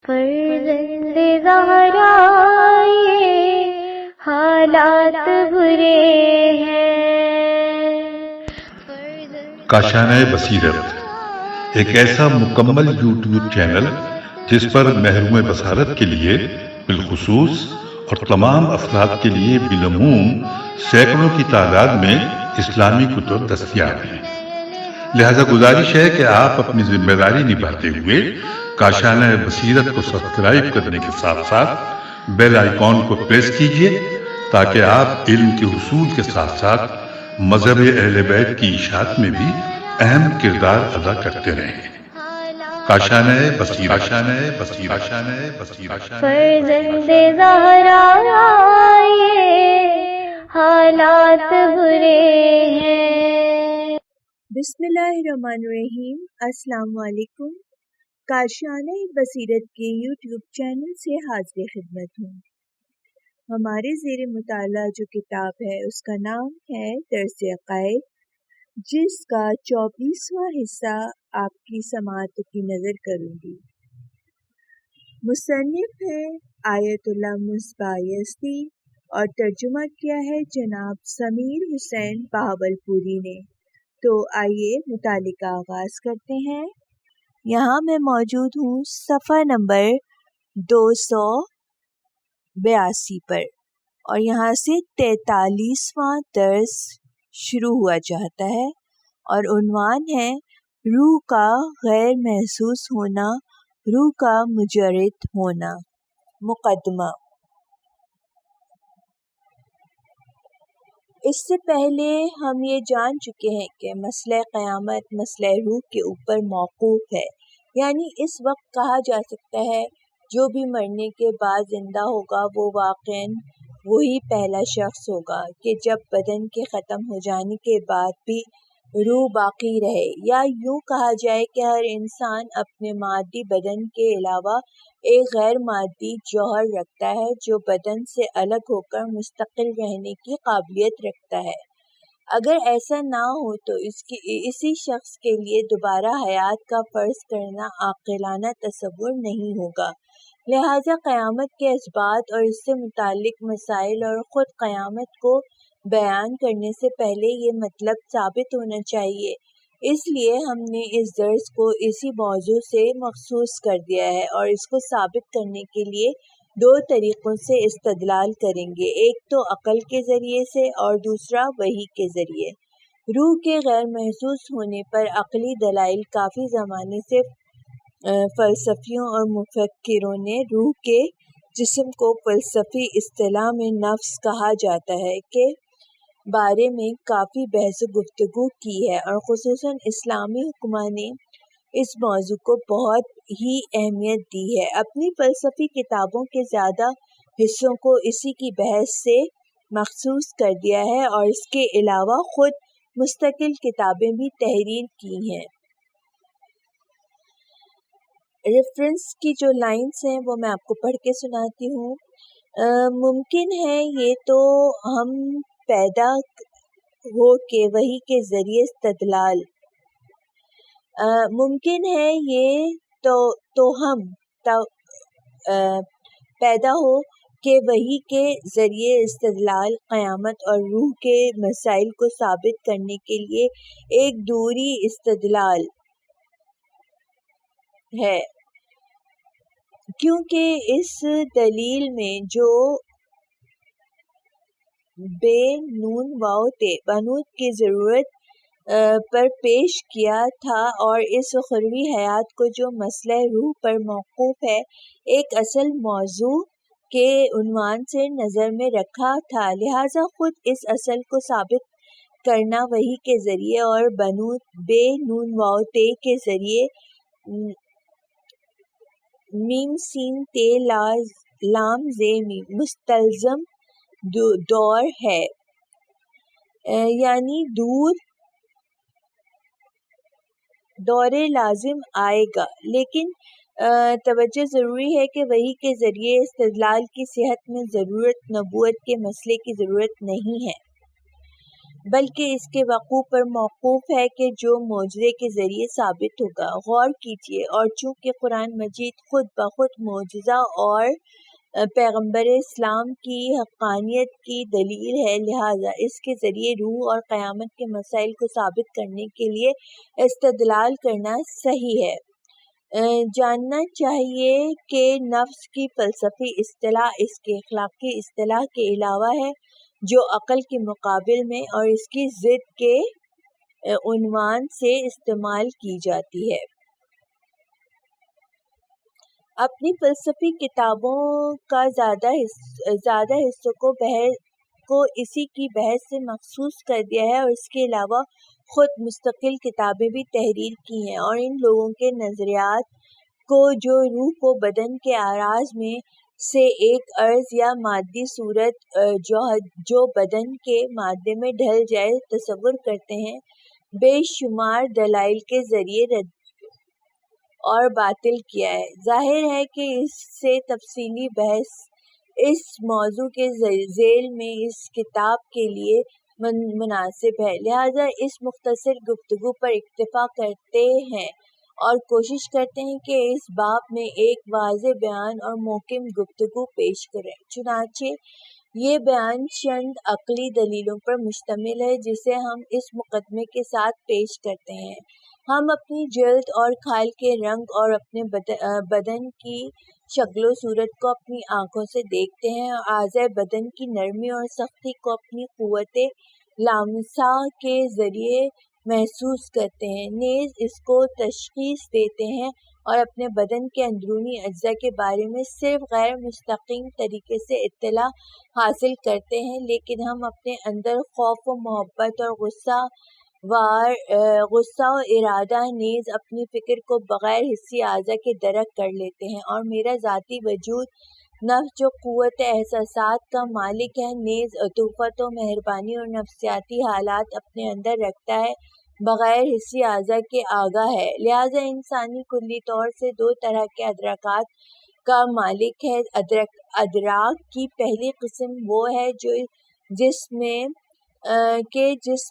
فرزند زہرا یہ حالات برے ہیں۔ کاشانۂ بصیرت ایک ایسا مکمل یوٹیوب چینل جس پر محروم بصارت کے لیے بالخصوص اور تمام افراد کے لیے بالعموم سینکڑوں کی تعداد میں اسلامی کتب دستیاب ہیں۔ لہذا گزارش ہے کہ آپ اپنی ذمہ داری نبھاتے ہوئے کاشانۂ بصیرت کو سبسکرائب کرنے کے ساتھ ساتھ بیل آئیکن کو پریس کیجیے تاکہ آپ علم کے حصول کے ساتھ ساتھ مذہب اہل بیت کی اشاعت میں بھی اہم کردار ادا کرتے رہیں۔ کاشانۂ بصیرت، کاشانۂ بصیرت، کاشانۂ بصیرت۔ فرزند زہرا یہ حالات برے ہیں۔ بسم اللہ الرحمن الرحیم۔ السلام علیکم۔ کاشانۂ بصیرت کے یوٹیوب چینل سے حاضر خدمت ہوں۔ ہمارے زیر مطالعہ جو کتاب ہے اس کا نام ہے درس عقائد، جس کا 24واں حصہ آپ کی سماعتوں کی نظر کروں گی۔ مصنف ہے آیت اللہ مصباح یزدی اور ترجمہ کیا ہے جناب سمیر حسین بہاولپوری نے۔ تو آئیے مطالعے کا آغاز کرتے ہیں۔ یہاں میں موجود ہوں صفحہ نمبر 282 پر، اور یہاں سے 43واں درس شروع ہوا چاہتا ہے، اور عنوان ہے روح کا غیر محسوس ہونا، روح کا مجرد ہونا۔ مقدمہ۔ اس سے پہلے ہم یہ جان چکے ہیں کہ مسئلہ قیامت مسئلہ روح کے اوپر موقوف ہے، یعنی اس وقت کہا جا سکتا ہے جو بھی مرنے کے بعد زندہ ہوگا وہ واقعاً وہی پہلا شخص ہوگا کہ جب بدن کے ختم ہو جانے کے بعد بھی روح باقی رہے، یا یوں کہا جائے کہ ہر انسان اپنے مادی بدن کے علاوہ ایک غیر مادی جوہر رکھتا ہے جو بدن سے الگ ہو کر مستقل رہنے کی قابلیت رکھتا ہے۔ اگر ایسا نہ ہو تو اسی شخص کے لیے دوبارہ حیات کا فرض کرنا عاقلانہ تصور نہیں ہوگا۔ لہذا قیامت کے اثبات اور اس سے متعلق مسائل اور خود قیامت کو بیان کرنے سے پہلے یہ مطلب ثابت ہونا چاہیے، اس لیے ہم نے اس درس کو اسی موضوع سے مخصوص کر دیا ہے، اور اس کو ثابت کرنے کے لیے دو طریقوں سے استدلال کریں گے، ایک تو عقل کے ذریعے سے اور دوسرا وحی کے ذریعے۔ روح کے غیر محسوس ہونے پر عقلی دلائل کافی زمانے سے فلسفیوں اور مفکروں نے روح کے جسم کو فلسفی اصطلاح میں نفس کہا جاتا ہے کے بارے میں کافی بحث و گفتگو کی ہے، اور خصوصاً اسلامی حکماء نے اس موضوع کو بہت ہی اہمیت دی ہے۔ اپنی فلسفی کتابوں کے زیادہ حصوں کو اسی کی بحث سے مخصوص کر دیا ہے، اور اس کے علاوہ خود مستقل کتابیں بھی تحریر کی ہیں۔ ریفرنس کی جو لائنز ہیں وہ میں آپ کو پڑھ کے سناتی ہوں۔ ممکن ہے یہ تو ہم پیدا ہو کے وحی کے ذریعے استدلال، ممکن ہے یہ تو ہم پیدا ہو کہ وحی کے ذریعے استدلال قیامت اور روح کے مسائل کو ثابت کرنے کے لیے ایک دوری استدلال ہے، کیونکہ اس دلیل میں جو بے نون واو تے بنود کی ضرورت پر پیش کیا تھا، اور اس اخروی حیات کو جو مسئلہ روح پر موقوف ہے ایک اصل موضوع کے عنوان سے نظر میں رکھا تھا، لہذا خود اس اصل کو ثابت کرنا وحی کے ذریعے اور بنود بے نون واو تے کے ذریعے میم سین تے لام زے میم مستلزم دور ہے، یعنی دور لازم آئے گا، لیکن توجہ ضروری ہے کہ وحی کے ذریعے استدلال کی صحت میں ضرورت نبوت کے مسئلے کی ضرورت نہیں ہے۔ بلکہ اس کے وقوع پر موقوف ہے کہ جو معجزے کے ذریعے ثابت ہوگا۔ غور کیجیے، اور چونکہ قرآن مجید خود بخود معجزہ اور پیغمبر اسلام کی حقانیت کی دلیل ہے، لہذا اس کے ذریعے روح اور قیامت کے مسائل کو ثابت کرنے کے لیے استدلال کرنا صحیح ہے۔ جاننا چاہیے کہ نفس کی فلسفی اصطلاح اس کے اخلاقی اصطلاح کے علاوہ ہے، جو عقل کے مقابل میں اور اس کی ضد کے عنوان سے استعمال کی جاتی ہے۔ اپنی فلسفی کتابوں کا زیادہ حصوں کو اسی کی بحث سے مخصوص کر دیا ہے، اور اس کے علاوہ خود مستقل کتابیں بھی تحریر کی ہیں، اور ان لوگوں کے نظریات کو جو روح کو بدن کے اعراض میں سے ایک عرض یا مادی صورت جو بدن کے مادے میں ڈھل جائے تصور کرتے ہیں، بے شمار دلائل کے ذریعے رد اور باطل کیا ہے۔ ظاہر ہے کہ اس سے تفصیلی بحث اس موضوع کے ذیل میں اس کتاب کے لیے مناسب ہے، لہذا اس مختصر گفتگو پر اکتفا کرتے ہیں اور کوشش کرتے ہیں کہ اس باب میں ایک واضح بیان اور محکم گفتگو پیش کریں۔ چنانچہ یہ بیان چند عقلی دلیلوں پر مشتمل ہے جسے ہم اس مقدمے کے ساتھ پیش کرتے ہیں: ہم اپنی جلد اور کھال کے رنگ اور اپنے بدن کی شکل و صورت کو اپنی آنکھوں سے دیکھتے ہیں، اور اعضائے بدن کی نرمی اور سختی کو اپنی قوت لامسہ کے ذریعے محسوس کرتے ہیں، نیز اس کو تشخیص دیتے ہیں اور اپنے بدن کے اندرونی اجزاء کے بارے میں صرف غیر مستقیم طریقے سے اطلاع حاصل کرتے ہیں، لیکن ہم اپنے اندر خوف و محبت اور غصہ و ارادہ نیز اپنی فکر کو بغیر حسی اعضاء کے درک کر لیتے ہیں، اور میرا ذاتی وجود نفس جو قوت احساسات کا مالک ہے، نیز عطوفت و مہربانی اور نفسیاتی حالات اپنے اندر رکھتا ہے، بغیر حسی اعضاء کے آگاہ ہے۔ لہذا انسانی کلی طور سے دو طرح کے ادراکات کا مالک ہے۔ ادراک کی پہلی قسم وہ ہے جس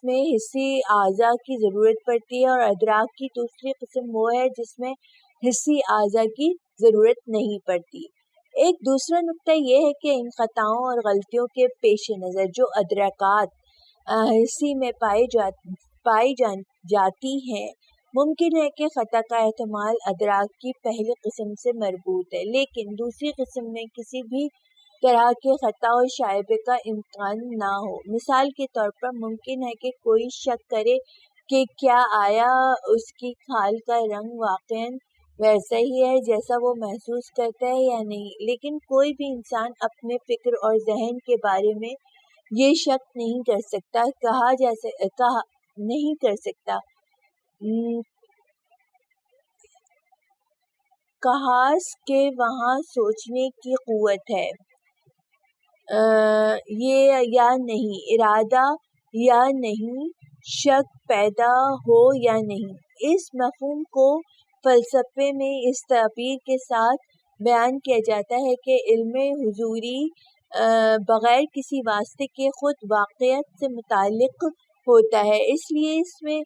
میں حسی اعضاء کی ضرورت پڑتی ہے، اور ادراک کی دوسری قسم وہ ہے جس میں حسی اعضاء کی ضرورت نہیں پڑتی۔ ایک دوسرا نکتہ یہ ہے کہ ان خطاؤں اور غلطیوں کے پیش نظر جو ادراکات حسی میں پائی جاتی ہیں، ممکن ہے کہ خطا کا احتمال ادراک کی پہلی قسم سے مربوط ہے، لیکن دوسری قسم میں کسی بھی طرح کے خطا و شائبے کا امکان نہ ہو۔ مثال کے طور پر ممکن ہے کہ کوئی شک کرے کہ کیا آیا اس کی کھال کا رنگ واقعاً ویسا ہی ہے جیسا وہ محسوس کرتا ہے یا نہیں، لیکن کوئی بھی انسان اپنے فکر اور ذہن کے بارے میں یہ شک نہیں کر سکتا، کہاس کہ وہاں سوچنے کی قوت ہے یا نہیں، ارادہ یا نہیں، شک پیدا ہو یا نہیں۔ اس مفہوم کو فلسفے میں اس تعبیر کے ساتھ بیان کیا جاتا ہے کہ علم حضوری بغیر کسی واسطے کے خود واقعیت سے متعلق ہوتا ہے، اس لیے اس میں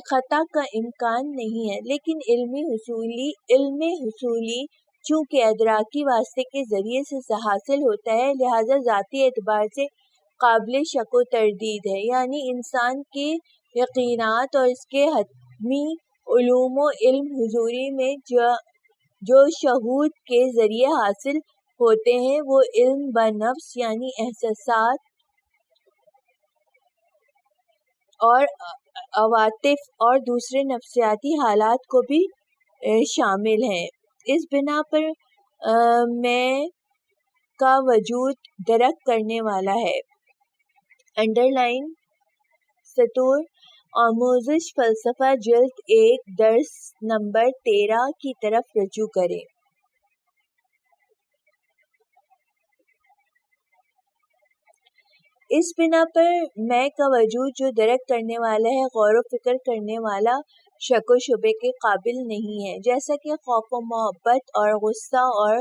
خطا کا امکان نہیں ہے، لیکن علم حصولی چونکہ ادراکی واسطے کے ذریعے سے حاصل ہوتا ہے، لہذا ذاتی اعتبار سے قابل شک و تردید ہے، یعنی انسان کے یقینات اور اس کے حتمی علوم و علم حضوری میں جو شہود کے ذریعے حاصل ہوتے ہیں، وہ علم بنفس یعنی احساسات اور عواطف اور دوسرے نفسیاتی حالات کو بھی شامل ہیں۔ اس بنا پر میں کا وجود درک کرنے والا ہے۔ انڈرلائن سطور آموزش فلسفہ جلد 1 درس نمبر 13 کی طرف رجوع کریں۔ اس بنا پر میں کا وجود جو درک کرنے والا ہے، غور و فکر کرنے والا، شک و شبے کے قابل نہیں ہے، جیسا کہ خوف و محبت اور غصہ اور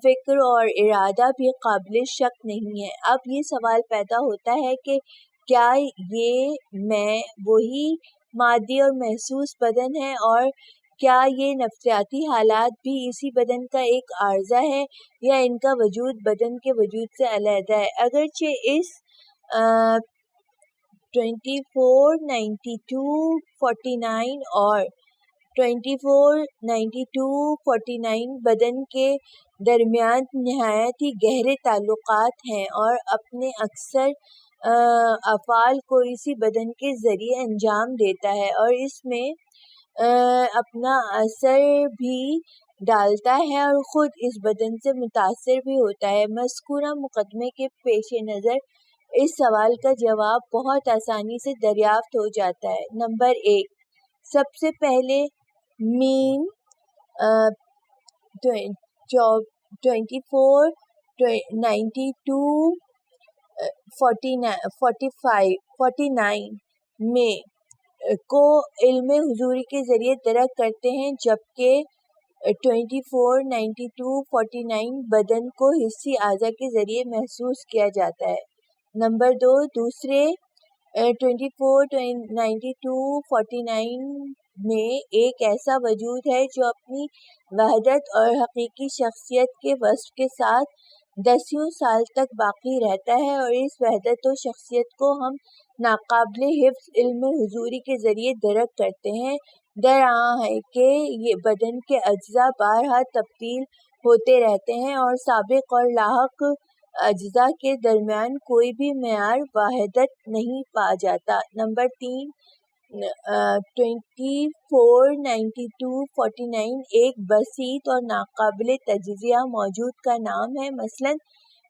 فکر اور ارادہ بھی قابل شک نہیں ہے۔ اب یہ سوال پیدا ہوتا ہے کہ کیا یہ میں وہی مادی اور محسوس بدن ہے، اور کیا یہ نفسیاتی حالات بھی اسی بدن کا ایک عارضہ ہے، یا ان کا وجود بدن کے وجود سے علیحدہ ہے؟ اگرچہ اس 249249 اور 249249 بدن کے درمیان نہایت ہی گہرے تعلقات ہیں، اور اپنے اکثر افعال کو اسی بدن کے ذریعے انجام دیتا ہے اور اس میں اپنا اثر بھی ڈالتا ہے اور خود اس بدن سے متاثر بھی ہوتا ہے۔ مذکورہ مقدمے کے پیش نظر اس سوال کا جواب بہت آسانی سے دریافت ہو جاتا ہے۔ نمبر 1، سب سے پہلے مین 249249 میں کو علم حضوری کے ذریعے درک کرتے ہیں، جبکہ 249249 بدن کو حسی اعضاء کے ذریعے محسوس کیا جاتا ہے۔ نمبر 2، دوسرے 249249 میں ایک ایسا وجود ہے جو اپنی وحدت اور حقیقی شخصیت کے وصف کے ساتھ دسیوں سال تک باقی رہتا ہے، اور اس وحدت و شخصیت کو ہم ناقابل حفظ علم حضوری کے ذریعے درک کرتے ہیں۔ درآں ہے کہ یہ بدن کے اجزاء بارہا تبدیل ہوتے رہتے ہیں اور سابق اور لاحق اجزاء کے درمیان کوئی بھی معیار وحدت نہیں پا جاتا۔ نمبر 3، 249249 ایک بسیط اور ناقابل تجزیہ موجود کا نام ہے، مثلاً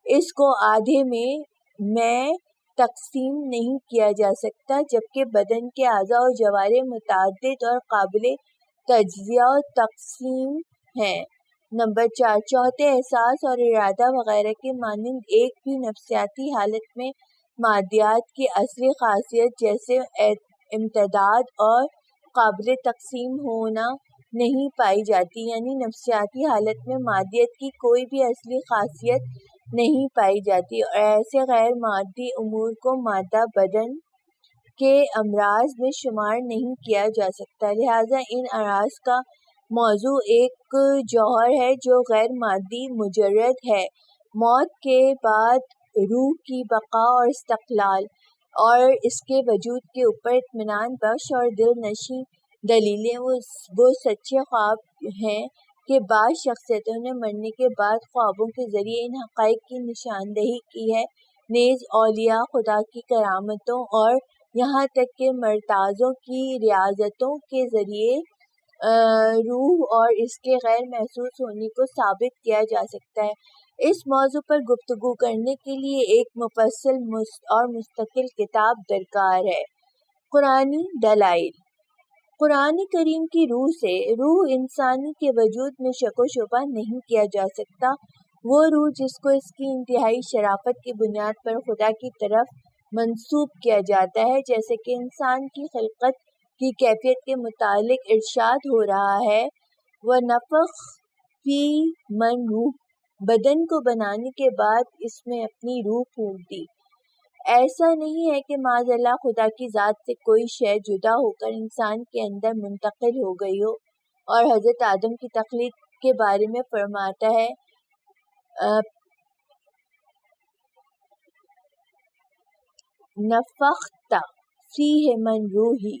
اس کو آدھے میں تقسیم نہیں کیا جا سکتا، جبکہ بدن کے اعضاء و جوارح متعدد اور قابل تجزیہ و تقسیم ہیں۔ نمبر 4، چوتھے احساس اور ارادہ وغیرہ کے مانند ایک بھی نفسیاتی حالت میں مادیات کی اصلی خاصیت جیسے امتداد اور قابل تقسیم ہونا نہیں پائی جاتی، یعنی نفسیاتی حالت میں مادیت کی کوئی بھی اصلی خاصیت نہیں پائی جاتی، اور ایسے غیر مادی امور کو مادہ بدن کے امراض میں شمار نہیں کیا جا سکتا۔ لہٰذا ان امراض کا موضوع ایک جوہر ہے جو غیر مادی مجرد ہے۔ موت کے بعد روح کی بقا اور استقلال اور اس کے وجود کے اوپر اطمینان بخش اور دل نشیں دلیلیں وہ سچے خواب ہیں کہ بعض شخصیتوں نے مرنے کے بعد خوابوں کے ذریعے ان حقائق کی نشاندہی کی ہے۔ نیز اولیاء خدا کی کرامتوں اور یہاں تک کہ مرتازوں کی ریاضتوں کے ذریعے روح اور اس کے غیر محسوس ہونے کو ثابت کیا جا سکتا ہے۔ اس موضوع پر گفتگو کرنے کے لیے ایک مفصل اور مستقل کتاب درکار ہے۔ قرآنی دلائل۔ قرآن کریم کی روح سے روح انسانی کے وجود میں شک و شبہ نہیں کیا جا سکتا۔ وہ روح جس کو اس کی انتہائی شرافت کی بنیاد پر خدا کی طرف منسوب کیا جاتا ہے، جیسے کہ انسان کی خلقت کی کیفیت کے متعلق ارشاد ہو رہا ہے، وَنَفَخْنَا فِیہِ مِن روح، بدن کو بنانے کے بعد اس میں اپنی روح پھونک دی۔ ایسا نہیں ہے کہ معاذ اللہ خدا کی ذات سے کوئی شے جدا ہو کر انسان کے اندر منتقل ہو گئی ہو، اور حضرت آدم کی تخلیق کے بارے میں فرماتا ہے نفخت فیہ من روحی۔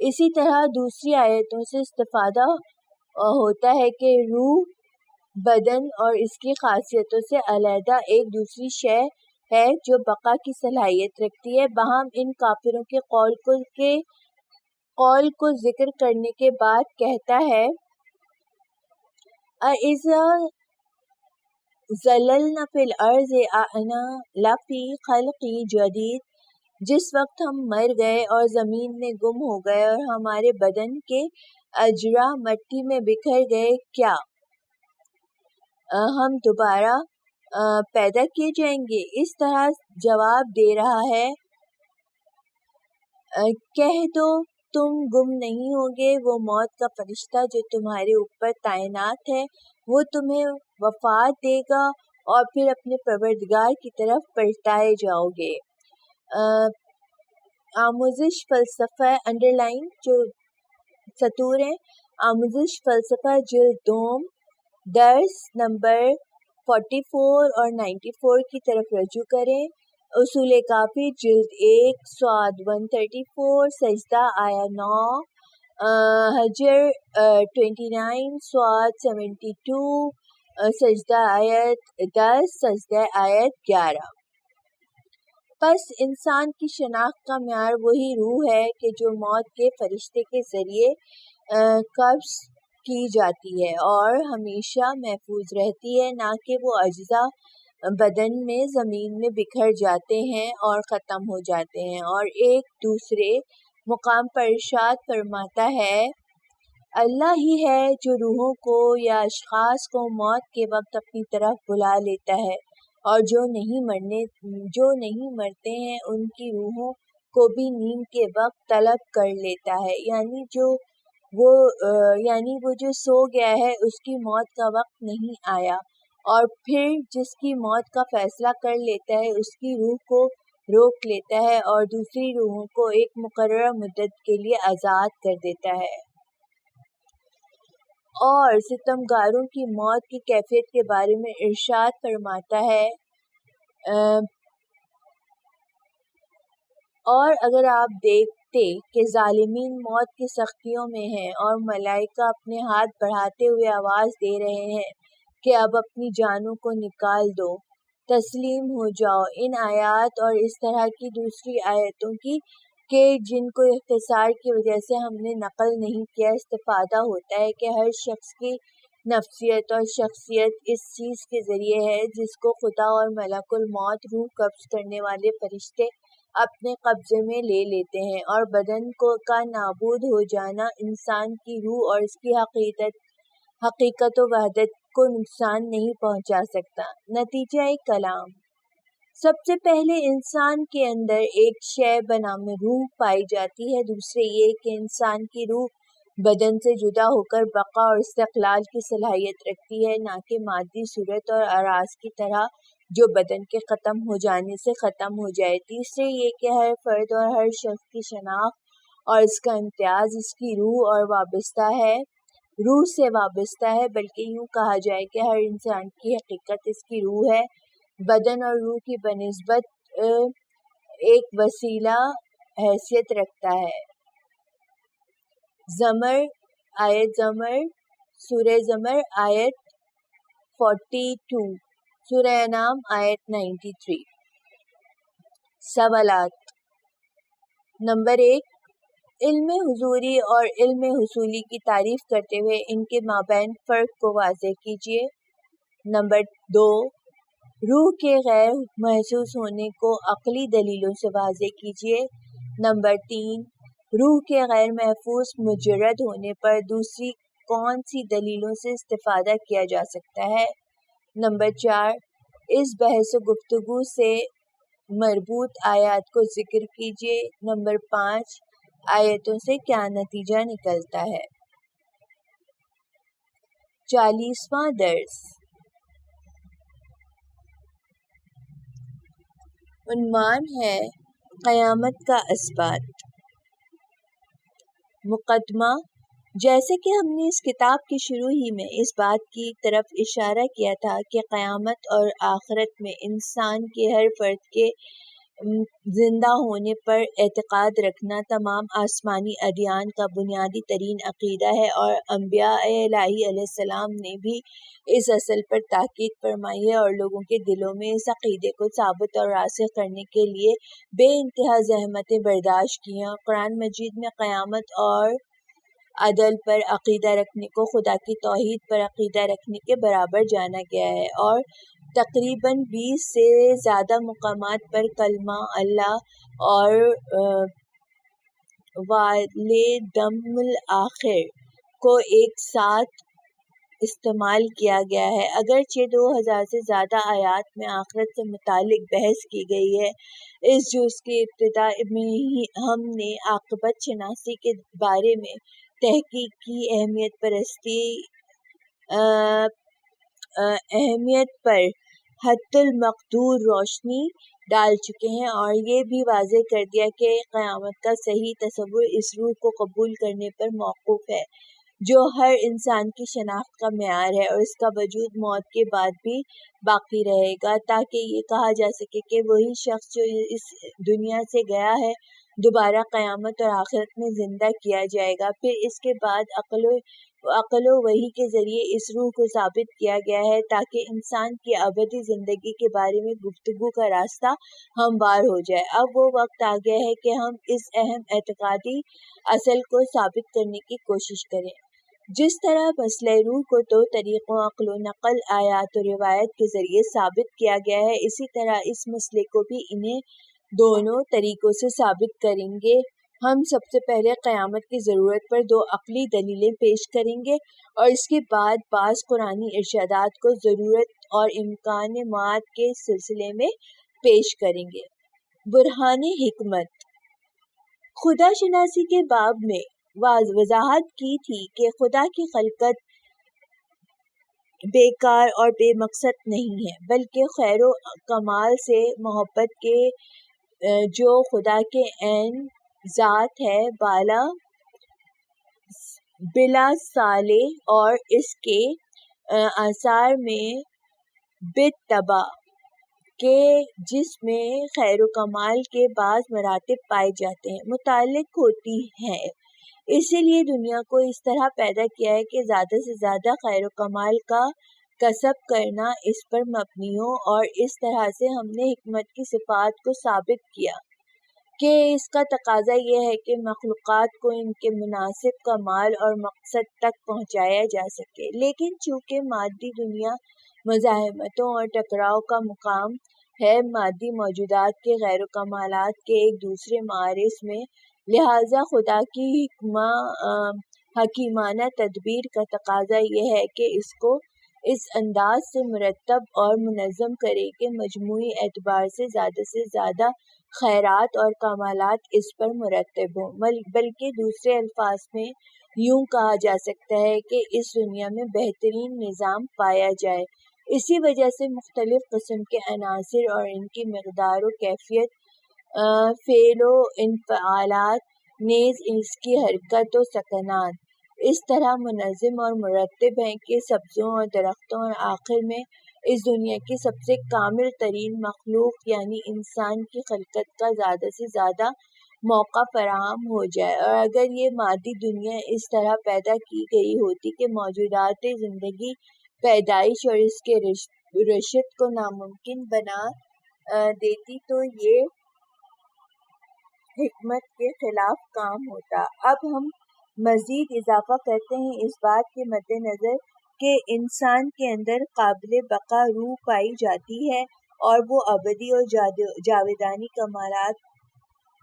اسی طرح دوسری آیتوں سے استفادہ ہوتا ہے کہ روح بدن اور اس کی خاصیتوں سے علیحدہ ایک دوسری شے ہے جو بقا کی صلاحیت رکھتی ہے۔ باہم ان کافروں کے قول کو ذکر کرنے کے بعد کہتا ہے اَإِذَا ضَلَلْنَا فِي الْأَرْضِ أَإِنَّا لَفِي خَلْقٍ جَدِيدٍ، جس وقت ہم مر گئے اور زمین میں گم ہو گئے اور ہمارے بدن کے اجزاء مٹی میں بکھر گئے، کیا ہم دوبارہ پیدا کیے جائیں گے؟ اس طرح جواب دے رہا ہے، کہہ دو تم گم نہیں ہوگے، وہ موت کا فرشتہ جو تمہارے اوپر تعینات ہے وہ تمہیں وفات دے گا اور پھر اپنے پروردگار کی طرف پلٹائے جاؤ گے۔ آموزش فلسفہ انڈرلائن جو سطور ہیں، آموزش فلسفہ جلد دوم، درس نمبر 44 اور 94 کی طرف رجوع کریں۔ اصول کافی جلد 1 سواد 134 سجدہ آیا 9، حجر 29 سواد 72 سجدہ آیت 10 سجدہ آیت 11۔ پس انسان کی شناخت کا معیار وہی روح ہے کہ جو موت کے فرشتے کے ذریعے قبض کی جاتی ہے اور ہمیشہ محفوظ رہتی ہے، نہ کہ وہ اجزاء بدن میں زمین میں بکھر جاتے ہیں اور ختم ہو جاتے ہیں۔ اور ایک دوسرے مقام پر ارشاد فرماتا ہے، اللہ ہی ہے جو روحوں کو یا اشخاص کو موت کے وقت اپنی طرف بلا لیتا ہے، اور جو نہیں مرتے ہیں ان کی روحوں کو بھی نیند کے وقت طلب کر لیتا ہے، یعنی وہ جو سو گیا ہے اس کی موت کا وقت نہیں آیا، اور پھر جس کی موت کا فیصلہ کر لیتا ہے اس کی روح کو روک لیتا ہے اور دوسری روحوں کو ایک مقررہ مدت کے لیے آزاد کر دیتا ہے۔ اور ستمگاروں کی موت کی کیفیت کے بارے میں ارشاد فرماتا ہے، اور اگر آپ دیکھتے کہ ظالمین موت کی سختیوں میں ہیں اور ملائکہ اپنے ہاتھ بڑھاتے ہوئے آواز دے رہے ہیں کہ اب اپنی جانوں کو نکال دو، تسلیم ہو جاؤ، ان آیات اور اس طرح کی دوسری آیتوں کی کہ جن کو اختصار کی وجہ سے ہم نے نقل نہیں کیا، استفادہ ہوتا ہے کہ ہر شخص کی نفسیت اور شخصیت اس چیز کے ذریعے ہے جس کو خدا اور ملک الموت روح قبض کرنے والے فرشتے اپنے قبضے میں لے لیتے ہیں، اور بدن کا نابود ہو جانا انسان کی روح اور اس کی حقیقت و وحدت کو نقصان نہیں پہنچا سکتا۔ نتیجہ کلام، سب سے پہلے انسان کے اندر ایک شے بنام روح پائی جاتی ہے، دوسرے یہ کہ انسان کی روح بدن سے جدا ہو کر بقا اور استقلال کی صلاحیت رکھتی ہے، نہ کہ مادی صورت اور اعراض کی طرح جو بدن کے ختم ہو جانے سے ختم ہو جائے۔ تیسرے یہ کہ ہر فرد اور ہر شخص کی شناخت اور اس کا امتیاز اس کی روح سے وابستہ ہے، بلکہ یوں کہا جائے کہ ہر انسان کی حقیقت اس کی روح ہے۔ بدن اور روح کی بنسبت ایک وسیلہ حیثیت رکھتا ہے۔ زمر آیت زمر سورہ زمر آیت 42، سورہ انعام آیت 93۔ سوالات۔ نمبر 1، علم حضوری اور علم حصولی کی تعریف کرتے ہوئے ان کے مابین فرق کو واضح کیجیے۔ نمبر 2، روح کے غیر محسوس ہونے کو عقلی دلیلوں سے واضح کیجیے۔ نمبر 3، روح کے غیر محسوس مجرد ہونے پر دوسری کون سی دلیلوں سے استفادہ کیا جا سکتا ہے؟ نمبر 4، اس بحث و گفتگو سے مربوط آیات کو ذکر کیجیے۔ نمبر 5، آیتوں سے کیا نتیجہ نکلتا ہے؟ 40واں درس، عنوان ہے قیامت کا اثبات۔ مقدمہ، جیسے کہ ہم نے اس کتاب کے شروع ہی میں اس بات کی طرف اشارہ کیا تھا کہ قیامت اور آخرت میں انسان کے ہر فرد کے زندہ ہونے پر اعتقاد رکھنا تمام آسمانی ادیان کا بنیادی ترین عقیدہ ہے، اور انبیاء الہی علیہ السلام نے بھی اس اصل پر تاکید فرمائی ہے اور لوگوں کے دلوں میں اس عقیدے کو ثابت اور راسخ کرنے کے لیے بے انتہا زحمتیں برداشت کی ہیں۔ قرآن مجید میں قیامت اور عدل پر عقیدہ رکھنے کو خدا کی توحید پر عقیدہ رکھنے کے برابر جانا گیا ہے، اور تقریباً 20 سے زیادہ مقامات پر کلمہ اللہ اور والدم الآخر کو ایک ساتھ استعمال کیا گیا ہے۔ اگرچہ 2000 سے زیادہ آیات میں آخرت سے متعلق بحث کی گئی ہے، اس جز کی ابتدا میں ہی ہم نے عاقبت شناسی کے بارے میں تحقیق کی اہمیت پر حد المقدور روشنی ڈال چکے ہیں اور یہ بھی واضح کر دیا کہ قیامت کا صحیح تصور اس روح کو قبول کرنے پر موقوف ہے جو ہر انسان کی شناخت کا معیار ہے، اور اس کا وجود موت کے بعد بھی باقی رہے گا تاکہ یہ کہا جا سکے کہ وہی شخص جو اس دنیا سے گیا ہے دوبارہ قیامت اور آخرت میں زندہ کیا جائے گا۔ پھر اس کے بعد عقل و وحی کے ذریعے اس روح کو ثابت کیا گیا ہے تاکہ انسان کی ابدی زندگی کے بارے میں گفتگو کا راستہ ہموار ہو جائے۔ اب وہ وقت آ گیا ہے کہ ہم اس اہم اعتقادی اصل کو ثابت کرنے کی کوشش کریں۔ جس طرح مسئلہ روح کو دو طریقوں عقل و نقل، آیات و روایت کے ذریعے ثابت کیا گیا ہے، اسی طرح اس مسئلے کو بھی انہیں دونوں طریقوں سے ثابت کریں گے۔ ہم سب سے پہلے قیامت کی ضرورت پر دو عقلی دلیلیں پیش کریں گے اور اس کے بعد بعض قرآنی ارشادات کو ضرورت اور امکان معاد کے سلسلے میں پیش کریں گے۔ برہان حکمت۔ خدا شناسی کے باب میں وضاحت کی تھی کہ خدا کی خلقت بیکار اور بے مقصد نہیں ہے بلکہ خیر و کمال سے محبت کے جو خدا کے عین ذات ہے بلا صالح اور اس کے آثار میں بالتبع کہ جس میں خیر و کمال کے بعض مراتب پائے جاتے ہیں متعلق ہوتی ہیں۔ اسی لیے دنیا کو اس طرح پیدا کیا ہے کہ زیادہ سے زیادہ خیر و کمال کا کسب کرنا اس پر مبنی ہو، اور اس طرح سے ہم نے حکمت کی صفات کو ثابت کیا کہ اس کا تقاضا یہ ہے کہ مخلوقات کو ان کے مناسب کمال اور مقصد تک پہنچایا جا سکے، لیکن چونکہ مادی دنیا مزاحمتوں اور ٹکراؤ کا مقام ہے مادی موجودات کے غیر و کمالات کے ایک دوسرے معارض میں، لہذا خدا کی حکیمانہ تدبیر کا تقاضا یہ ہے کہ اس کو اس انداز سے مرتب اور منظم کرے کہ مجموعی اعتبار سے زیادہ خیرات اور کمالات اس پر مرتب ہوں، بلکہ دوسرے الفاظ میں یوں کہا جا سکتا ہے کہ اس دنیا میں بہترین نظام پایا جائے۔ اسی وجہ سے مختلف قسم کے عناصر اور ان کی مقدار و کیفیت، فعل و انفعالات، نیز اس کی حرکت و سکنات اس طرح منظم اور مرتب ہیں کہ سبزوں اور درختوں اور آخر میں اس دنیا کی سب سے کامل ترین مخلوق یعنی انسان کی خلقت کا زیادہ سے زیادہ موقع فراہم ہو جائے۔ اور اگر یہ مادی دنیا اس طرح پیدا کی گئی ہوتی کہ موجودات زندگی پیدائش اور اس کے رشد کو ناممکن بنا دیتی تو یہ حکمت کے خلاف کام ہوتا۔ اب ہم مزید اضافہ کرتے ہیں اس بات کے مد نظر کہ انسان کے اندر قابل بقا روح پائی جاتی ہے اور وہ ابدی اور جاودانی کمالات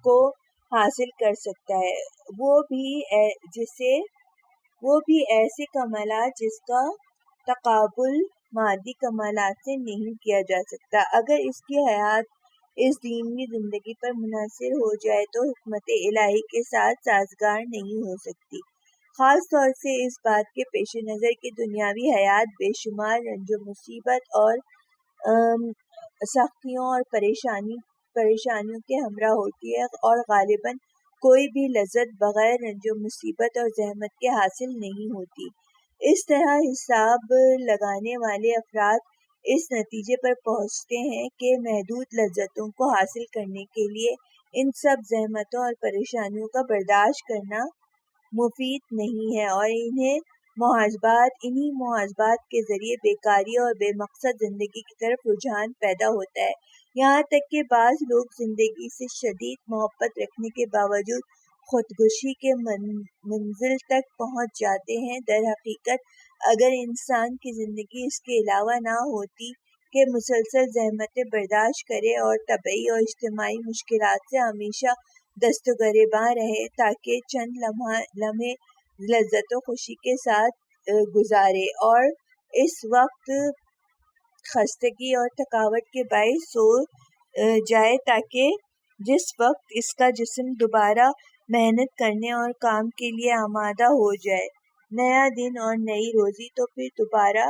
کو حاصل کر سکتا ہے، وہ بھی ایسے کمالات جس کا تقابل مادی کمالات سے نہیں کیا جا سکتا۔ اگر اس کی حیات اس دینی زندگی پر منحصر ہو جائے تو حکمت الہی کے ساتھ سازگار نہیں ہو سکتی، خاص طور سے اس بات کے پیش نظر کہ دنیاوی حیات بے شمار رنج و مصیبت اور سختیوں اور پریشانیوں کے ہمراہ ہوتی ہے، اور غالباً کوئی بھی لذت بغیر رنج و مصیبت اور زحمت کے حاصل نہیں ہوتی۔ اس طرح حساب لگانے والے افراد اس نتیجے پر پہنچتے ہیں کہ محدود لذتوں کو حاصل کرنے کے لیے ان سب زحمتوں اور پریشانیوں کا برداشت کرنا مفید نہیں ہے، اور انہی محاذبات کے ذریعے بیکاری اور بے مقصد زندگی کی طرف رجحان پیدا ہوتا ہے، یہاں تک کہ بعض لوگ زندگی سے شدید محبت رکھنے کے باوجود خودکشی کے منزل تک پہنچ جاتے ہیں۔ در حقیقت اگر انسان کی زندگی اس کے علاوہ نہ ہوتی کہ مسلسل زحمتیں برداشت کرے اور طبعی اور اجتماعی مشکلات سے ہمیشہ دست و گریباں رہے تاکہ چند لمحے لذت و خوشی کے ساتھ گزارے اور اس وقت خستگی اور تھکاوٹ کے باعث سو جائے تاکہ جس وقت اس کا جسم دوبارہ محنت کرنے اور کام کے لیے آمادہ ہو جائے، نیا دن اور نئی روزی، تو پھر دوبارہ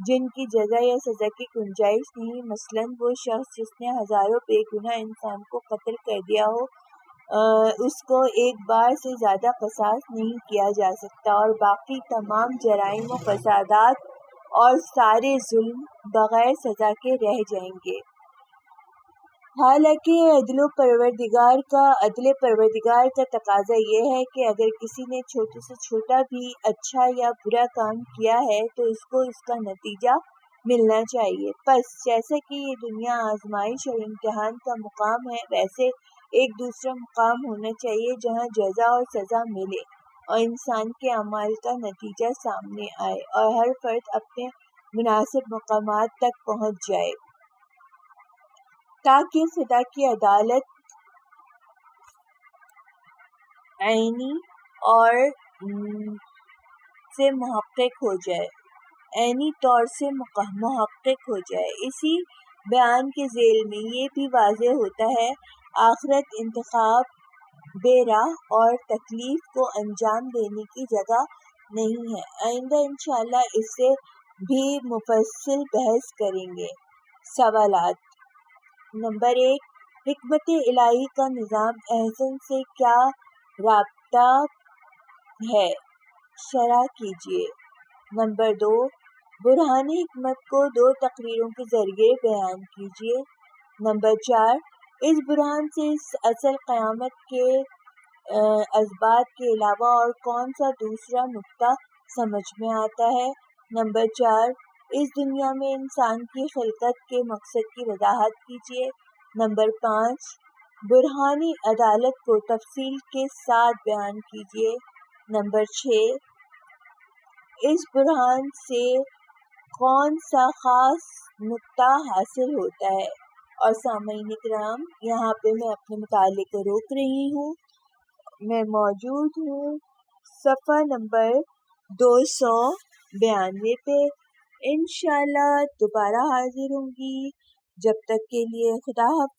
جن کی جزا یا سزا کی گنجائش نہیں، مثلاً وہ شخص جس نے ہزاروں بے گناہ انسان کو قتل کر دیا ہو، اس کو ایک بار سے زیادہ قصاص نہیں کیا جا سکتا، اور باقی تمام جرائم و فسادات اور سارے ظلم بغیر سزا کے رہ جائیں گے۔ حالانکہ عدل پروردگار کا تقاضا یہ ہے کہ اگر کسی نے چھوٹے سے چھوٹا بھی اچھا یا برا کام کیا ہے تو اس کو اس کا نتیجہ ملنا چاہیے۔ پس جیسا کہ یہ دنیا آزمائش اور امتحان کا مقام ہے، ویسے ایک دوسرا مقام ہونا چاہیے جہاں جزا اور سزا ملے اور انسان کے اعمال کا نتیجہ سامنے آئے اور ہر فرد اپنے مناسب مقامات تک پہنچ جائے، تاکہ خدا کی عدالت عینی اور سے محقق ہو جائے، عینی طور سے محقق ہو جائے۔ اسی بیان کے ذیل میں یہ بھی واضح ہوتا ہے آخرت انتخاب بے راہ اور تکلیف کو انجام دینے کی جگہ نہیں ہے۔ آئندہ انشاءاللہ اس سے بھی مفصل بحث کریں گے۔ سوالات: نمبر 1، حکمت الہی کا نظام احسن سے کیا رابطہ ہے؟ شرح کیجیے۔ نمبر 2، برہان حکمت کو 2 تقریروں کے ذریعے بیان کیجیے۔ نمبر 4، اس برہان سے اصل قیامت کے اثبات کے علاوہ اور کون سا دوسرا نکتہ سمجھ میں آتا ہے؟ نمبر 4، اس دنیا میں انسان کی خلقت کے مقصد کی وضاحت کیجیے۔ نمبر 5، برہانی عدالت کو تفصیل کے ساتھ بیان کیجیے۔ نمبر 6، اس برہان سے کون سا خاص نکتہ حاصل ہوتا ہے؟ اور سامعین کرام، یہاں پہ میں اپنے مطالعے کو روک رہی ہوں۔ میں موجود ہوں صفحہ نمبر 292 پہ۔ انشاءاللہ دوبارہ حاضر ہوں گی، جب تک کے لیے خدا حافظ۔